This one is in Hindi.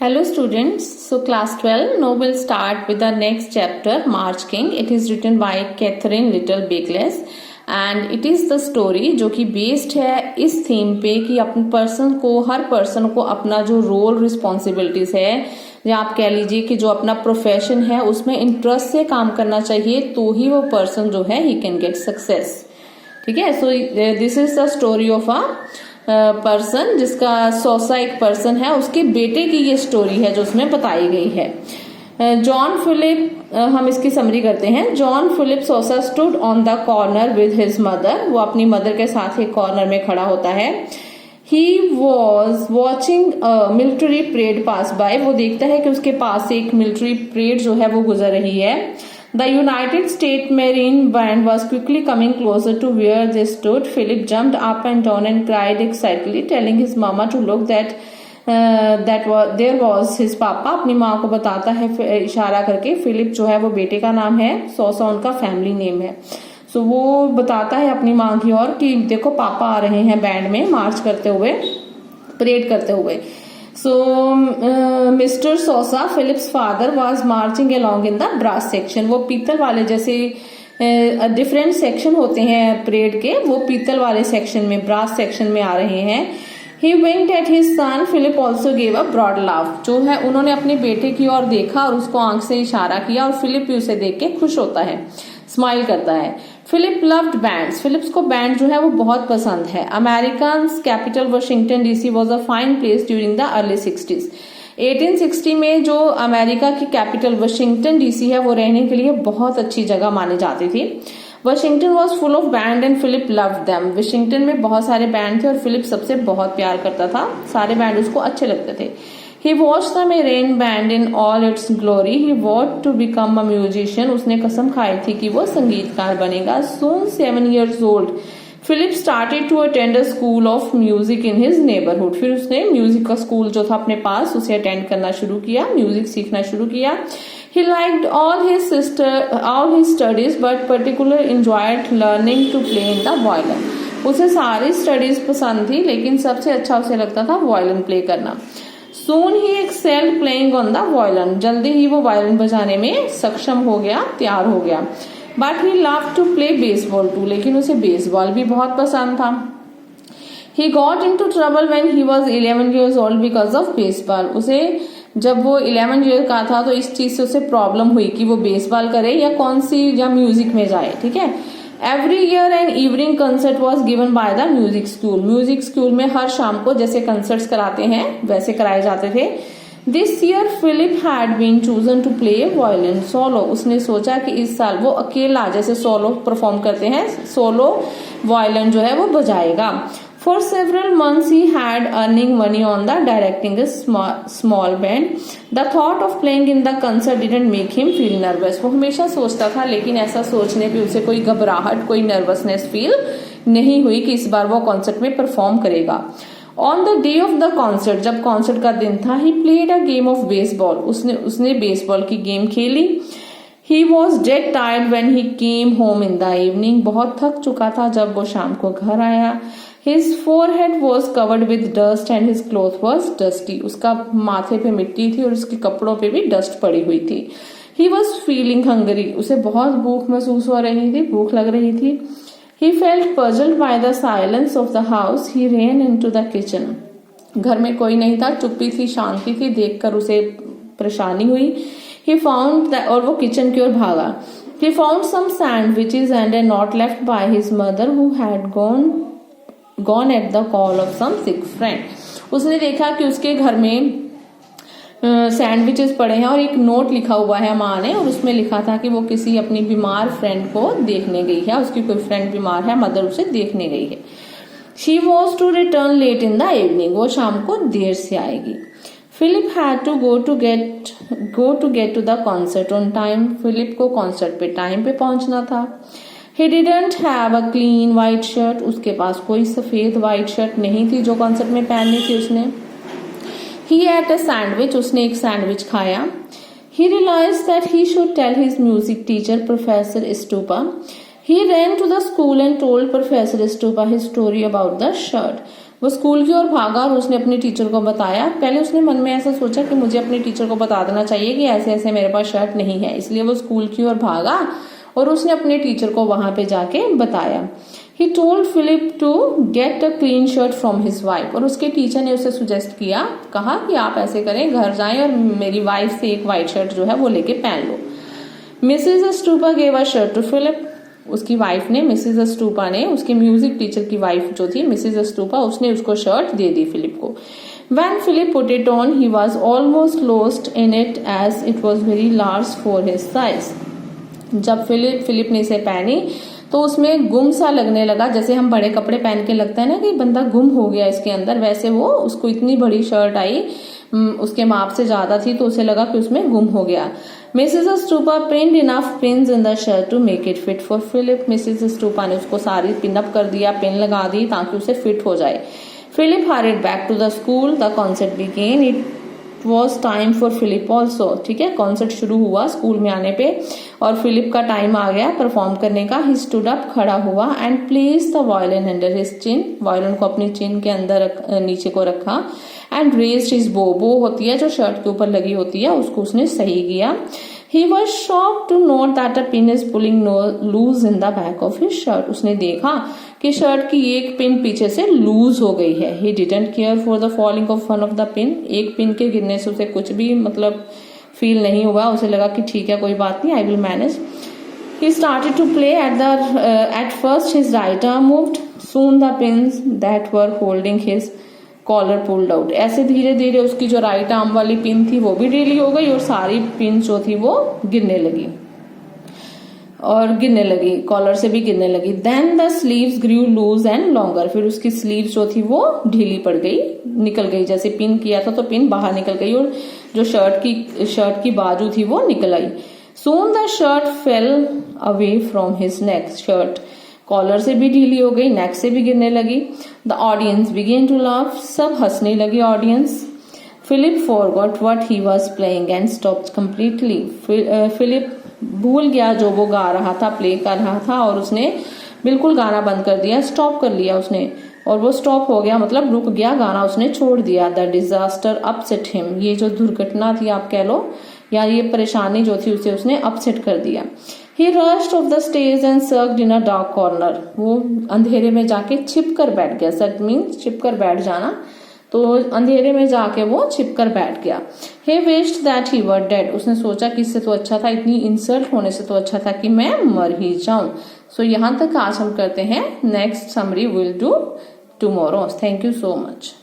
Hello students, so class 12, now we'll start with the next chapter, March King. It is written by Catherine Little Bakeless and it is the story जो कि based है इस theme पे कि अपने person को, हर person को अपना जो role responsibilities है या आप कह लीजिए कि जो अपना प्रोफेशन है उसमें इंटरेस्ट से काम करना चाहिए तो ही वो पर्सन जो है ही कैन गेट सक्सेस। ठीक है, so this is the story of a person जिसका सोसा एक पर्सन है, उसके बेटे की ये स्टोरी है जो उसमें बताई गई है। जॉन फिलिप, हम इसकी समरी करते हैं। John Philip Sousa stood on the corner with his mother, वो अपनी मदर के साथ एक कॉर्नर में खड़ा होता है। He was watching military parade pass by, वो देखता है कि उसके पास से एक मिलिट्री परेड जो है वो गुजर रही है। The United States Marine Band was quickly coming closer to where they stood. Philip jumped up and down and cried excitedly, telling his mama to look that there was his papa. अपनी माँ को बताता है इशारा करके। फिलिप जो है वो बेटे का नाम है, सोसा उनका फैमिली नेम है। सो वो बताता है अपनी माँ की ओर कि देखो पापा आ रहे हैं बैंड में मार्च करते हुए, परेड करते हुए। So Mr. Sosa, Philip's father, was marching along in the brass section. वो पीतल वाले जैसे डिफरेंट सेक्शन होते हैं परेड के, वो पीतल वाले सेक्शन में, ब्रास सेक्शन में आ रहे हैं। He winked at his son. Philip also gave a broad laugh. जो है उन्होंने अपने बेटे की ओर देखा और उसको आंख से इशारा किया और फिलिप भी उसे देख के खुश होता है, स्माइल करता है। फिलिप लव्ड बैंड्स, फिलिप्स को बैंड जो है वो बहुत पसंद है। American capital Washington DC was a fine place during the early 60s। 1860 में जो अमेरिका की कैपिटल वाशिंगटन डीसी है वो रहने के लिए बहुत अच्छी जगह मानी जाती थी। Washington was full of band and Philip loved them. Washington में बहुत सारे बैंड थे और फिलिप सबसे बहुत प्यार करता था, सारे बैंड उसको अच्छे लगते थे। He watched the Marine Band in all its glory. He vowed to become a musician. उसने कसम खाई थी कि वो संगीतकार बनेगा। Soon 7 years old, Philip started to attend a school of music in his neighborhood. फिर उसने म्यूजिक का स्कूल जो था अपने पास उसे अटेंड करना शुरू किया, म्यूजिक सीखना शुरू किया। He liked all his studies, but particularly enjoyed learning to play in the violin. उसे सारी स्टडीज पसंद थी लेकिन सबसे अच्छा उसे लगता था वायलिन प्ले करना। Soon he excelled playing on the violin. जल्दी ही वो वायलिन बजाने में सक्षम हो गया, तैयार हो गया। But he loved to play baseball too. लेकिन उसे बेसबॉल भी बहुत पसंद था। He got into trouble when he was 11 years old because of baseball. उसे जब वो 11 ईयर का था तो इस चीज से उसे प्रॉब्लम हुई कि वो बेसबॉल करे या कौन सी या म्यूजिक में जाए। ठीक है, every year an evening concert was given by the music school. Music school में हर शाम को जैसे कंसर्ट्स कराते हैं वैसे कराए जाते थे। This year Philip had been chosen to play violin solo. उसने सोचा कि इस साल वो अकेला जैसे सोलो परफॉर्म करते हैं, सोलो वायलिन जो है वो बजाएगा। For several months he had earning money on the directing a small band. The thought of playing in the concert didn't make him feel nervous. वो हमेशा सोचता था लेकिन ऐसा सोचने पे उसे कोई घबराहट, कोई नर्वसनेस फील नहीं हुई कि इस बार वो कॉन्सर्ट में परफॉर्म करेगा। On the day of the concert, जब कॉन्सर्ट का दिन था, he played a game of baseball. उसने बेसबॉल की गेम खेली। He was dead tired when he came home in the evening. बहुत थक चुका था जब वो शाम को घर आया। His forehead was covered with dust and his cloth was dusty. उसका माथे पे मिट्टी थी और उसके कपड़ों पे भी डस्ट पड़ी हुई थी। He was feeling hungry. उसे बहुत भूख महसूस हो रही थी, भूख लग रही थी। He felt puzzled by the silence of the house. He ran into the kitchen. घर में कोई नहीं था, चुप्पी थी, शांति थी, देखकर उसे परेशानी हुई। He found that, और वो किचन की ओर भागा। He found some sandwiches and a note left by his mother who had gone at the call of some sick friend. उसने देखा कि उसके घर में सैंडविचेस पड़े हैं और एक नोट लिखा हुआ है माँ ने, और उसमें लिखा था कि वो किसी अपनी बीमार फ्रेंड को देखने गई है, उसकी कोई फ्रेंड बीमार है, मदर उसे देखने गई है। She was to return late in the evening. वो शाम को देर से आएगी। Philip had to go to get to the concert on time. Philip को कॉन्सर्ट पे टाइम पे पहुंचना था। He didn't have a clean white shirt. उसके पास कोई सफेद व्हाइट शर्ट नहीं थी जो कॉन्सर्ट में पहननी थी उसने। He ate a sandwich. उसने एक सैंडविच खाया। He realized that he should tell his music teacher, Professor Stupa. He ran to the school and told Professor Stupa his story about the shirt. वो स्कूल की ओर भागा और उसने अपने टीचर को बताया। पहले उसने मन में ऐसा सोचा कि मुझे अपने टीचर को बता देना चाहिए कि ऐसे ऐसे मेरे पास शर्ट नहीं है, इसलिए वो स्कूल की ओर भागा और उसने अपने टीचर को वहां पे जाके बताया। He told Philip to get a clean shirt from his wife, और उसके टीचर ने उसे सुजेस्ट किया, कहा कि आप ऐसे करें, घर जाएं और मेरी वाइफ से एक वाइट शर्ट जो है वो लेके पहन लो। Mrs Astupa gave a shirt to Philip, उसकी वाइफ ने, मिसेज अस्टूपा ने, उसकी म्यूजिक टीचर की वाइफ जो थी मिसेज अस्टूपा, उसने उसको शर्ट दे दी फिलिप को। When Philip put it on, he was almost lost in it as it was very large for his size. जब फिलिप ने इसे पहनी तो उसमें गुम सा लगने लगा, जैसे हम बड़े कपड़े पहन के लगता है ना कि बंदा गुम हो गया इसके अंदर, वैसे वो उसको इतनी बड़ी शर्ट आई, उसके माप से ज्यादा थी, तो उसे लगा कि उसमें गुम हो गया। Mrs Astupa pinned enough pins in the shirt to make it fit for Philip, Mrs Astupa ने उसको सारी पिन अप कर दिया, पिन लगा दी ताकि उसे फिट हो जाए। Philip hurried back to the school, the concert began, it was time for Philip also. ठीक है, कॉन्सर्ट शुरू हुआ स्कूल में आने पे और फिलिप का टाइम आ गया परफॉर्म करने का। ही स्टूड अप, खड़ा हुआ, and place the violin under his chin, violin को अपनी चिन के अंदर नीचे को रखा, एंड रेज्ड हिज बो, बो होती है जो शर्ट के ऊपर लगी होती है, उसको उसने सही किया। He was shocked to note that a pin is pulling loose in the back of his shirt. उसने देखा कि शर्ट की एक पिन पीछे से लूज हो गई है। He didn't care for the falling of one of the pin. एक पिन के गिरने से उसे कुछ भी मतलब फील नहीं हुआ, उसे लगा कि ठीक है कोई बात नहीं, I will manage. He started to play at first his right arm moved. Soon the pins that were holding his collar pulled out, ऐसे धीरे धीरे उसकी जो राइट आर्म वाली पिन थी वो भी ढीली हो गई और सारी पिन जो थी वो गिरने लगी और गिरने लगी, कॉलर से भी गिरने लगी। Then the sleeves grew loose and longer, फिर उसकी स्लीव जो थी वो ढीली पड़ गई, निकल गई, जैसे पिन किया था तो पिन बाहर निकल गई और जो शर्ट की बाजू थी वो निकल आई। Soon the shirt fell away from his neck, shirt collar से भी ढीली हो गई, नेक से भी गिरने लगी। The audience began to laugh, सब हंसने लगी audience. Philip forgot what he was playing and stopped completely, Philip भूल गया जो वो गा रहा था, प्ले कर रहा था, और उसने बिल्कुल गाना बंद कर दिया, स्टॉप कर लिया उसने, और वो स्टॉप हो गया मतलब रुक गया, गाना उसने छोड़ दिया। द डिजास्टर अपसेट हिम, ये जो दुर्घटना थी आप कह लो या ये परेशानी जो थी उसे उसने अपसेट कर दिया। He rushed off the stage and sulked in a dark corner, वो अंधेरे में जाके छिप कर बैठ गया, sulk means छिप कर बैठ जाना, तो अंधेरे में जाके वो छिप कर बैठ गया। He wished that he were dead, उसने सोचा कि इससे तो अच्छा था, इतनी इंसल्ट होने से तो अच्छा था कि मैं मर ही जाऊं। सो यहाँ तक आज हम करते हैं, next summary will do tomorrow. Thank you so much.